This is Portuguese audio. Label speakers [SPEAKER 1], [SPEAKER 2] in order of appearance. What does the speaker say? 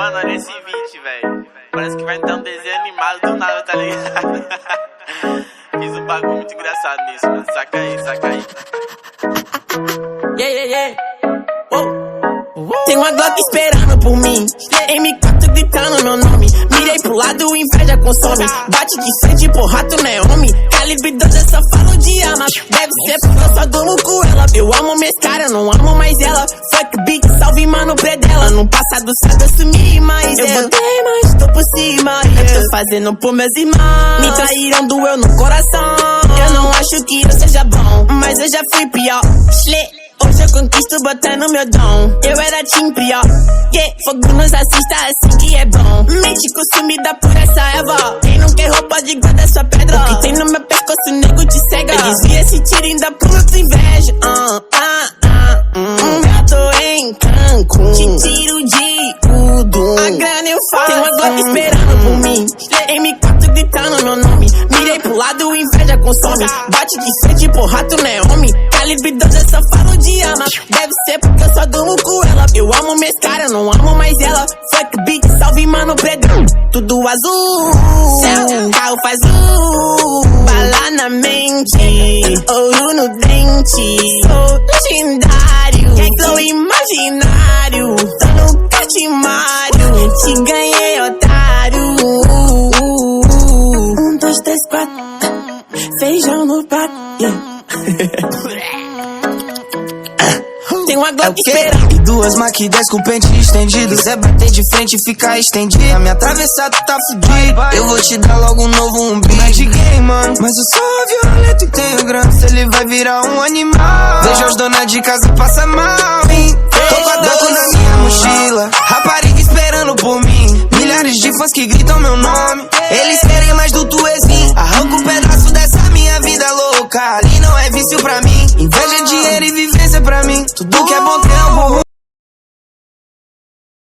[SPEAKER 1] Mano, olha esse beat, velho. Parece que vai ter um desenho animado do nada, tá ligado? Fiz um bagulho muito engraçado nisso, mano. Saca aí, saca aí.
[SPEAKER 2] Yeah, yeah, yeah. Tem uma Glock esperando por mim, M4 gritando meu nome. Mirei pro lado, inveja consome. Bate de frente, porra, tu não é homem. Calibre 12, eu só falo de arma. Deve ser porque eu só dou com ela. Eu amo minhas caras, não amo mais ela. Fuck big, salve mano pré dela. No passado sabe eu sumi, mas eu voltei, mas tô por cima. Eu tô fazendo por meus irmãos. Me traíram, doeu no coração. Eu não acho que eu seja bom, mas eu já fui pior. Hoje eu conquisto botando meu dom. Eu era team pior. Yeah, fogo nos assista assim que é bom. Mente consumida por essa erva. Quem não quer roupa de guarda sua pedra. O que tem no meu pescoço, nego te cega. Eu desvia esse tiro ainda por outra inveja. Eu tô em Cancún, te tiro de tudo. A grana eu faço. Tem uma Glock esperando por mim, M4 gritando meu nome. Mirei pro lado, inveja consome. Bate de frente, porra, tu não é homem. Calibre 12, eu só falo de arma. Deve ser porque eu só dou com ela. Eu amo minhas caras, não amo mais ela. Fuck big, salve mano predão. Tudo azul, carro faz bala na mente, ouro no dente. Sou legendário, flow imaginário. Tô no catimário, te ganhei, otário. 1, 2, 3, 4, feijão no prato. Tem uma Glock esperando.
[SPEAKER 3] E duas Mach 10 com pente estendido. Zé bater de frente e ficar estendido. A minha atravessada tá fudido. Eu vou te dar logo um novo umbigo. Não é de game, mano, mas eu sou violento e tenho grana. Se ele vai virar um animal. Vejo as donas de casa passa mal, hein? Tô com a Draco na minha mochila. Rapariga esperando por mim. Milhares de fãs que gritam meu nome. Eles querem mais do Tuezinho.